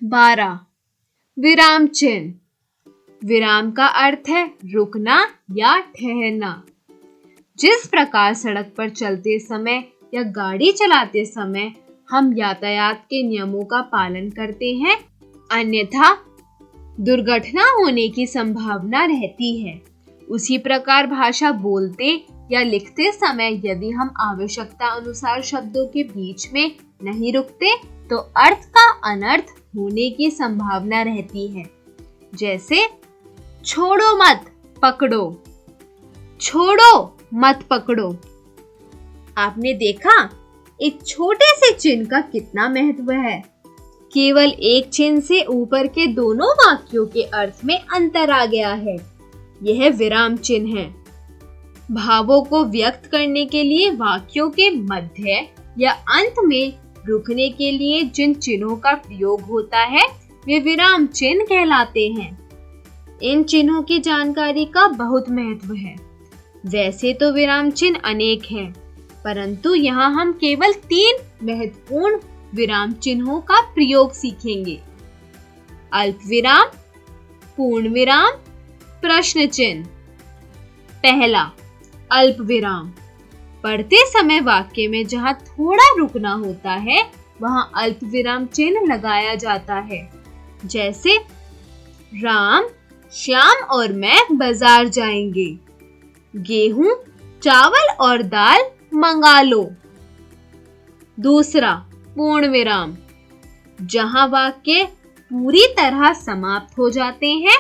12. विराम चिन्ह। विराम का अर्थ है रुकना या ठहरना। जिस प्रकार सड़क पर चलते समय या गाड़ी चलाते समय हम यातायात के नियमों का पालन करते हैं, अन्यथा दुर्घटना होने की संभावना रहती है, उसी प्रकार भाषा बोलते या लिखते समय यदि हम आवश्यकता अनुसार शब्दों के बीच में नहीं रुकते तो अर्थ का अनर्थ होने की संभावना रहती है। जैसे छोड़ो मत पकड़ो, छोड़ो मत पकड़ो। आपने देखा एक छोटे से चिन्ह का कितना महत्व है। केवल एक चिन्ह से ऊपर के दोनों वाक्यों के अर्थ में अंतर आ गया है। यह विराम चिन्ह है। भावों को व्यक्त करने के लिए वाक्यों के मध्य या अंत में रुकने के लिए जिन चिन्हों का प्रयोग होता है वे विराम चिन्ह कहलाते हैं। इन चिन्हों की जानकारी का बहुत महत्व है। वैसे तो विराम चिन्ह अनेक हैं, परंतु यहाँ हम केवल 3 महत्वपूर्ण विराम चिन्हों का प्रयोग सीखेंगे। अल्प विराम, पूर्ण विराम, प्रश्न चिन्ह। पहला, अल्प विराम। पढ़ते समय वाक्य में जहाँ थोड़ा रुकना होता है वहाँ अल्प विराम चिन्ह लगाया जाता है। जैसे राम, श्याम और मैं बाजार जाएंगे। गेहूं, चावल और दाल मंगा लो। दूसरा, पूर्ण विराम। जहाँ वाक्य पूरी तरह समाप्त हो जाते हैं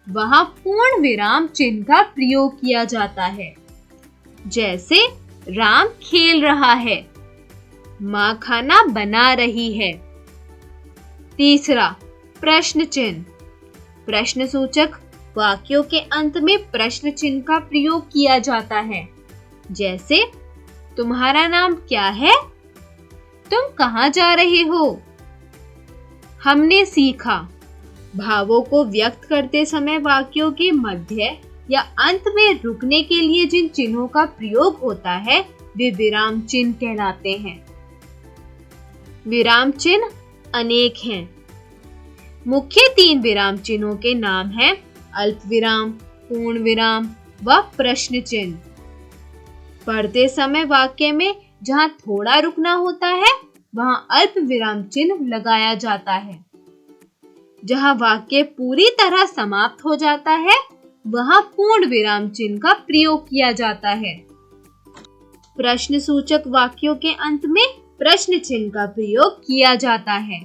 वहाँ पूर्ण विराम चिन्ह का प्रयोग किया जाता है। जैसे राम खेल रहा है, माँ खाना बना रही है। तीसरा, प्रश्न चिन्ह। प्रश्न सूचक वाक्यों के अंत में प्रश्न चिन्ह का प्रयोग किया जाता है। जैसे तुम्हारा नाम क्या है? तुम कहाँ जा रहे हो? हमने सीखा भावों को व्यक्त करते समय वाक्यों के मध्य या अंत में रुकने के लिए जिन चिन्हों का प्रयोग होता है वे विराम चिन्ह कहलाते हैं। विराम चिन्ह अनेक हैं। मुख्य 3 विराम चिन्हों के नाम हैं अल्प विराम, पूर्ण विराम व प्रश्न चिन्ह। पढ़ते समय वाक्य में जहाँ थोड़ा रुकना होता है वहाँ अल्प विराम चिन्ह लगाया जाता है। जहाँ वाक्य पूरी तरह समाप्त हो जाता है वहाँ पूर्ण विराम चिन्ह का प्रयोग किया जाता है। प्रश्न सूचक वाक्यों के अंत में प्रश्न चिन्ह का प्रयोग किया जाता है।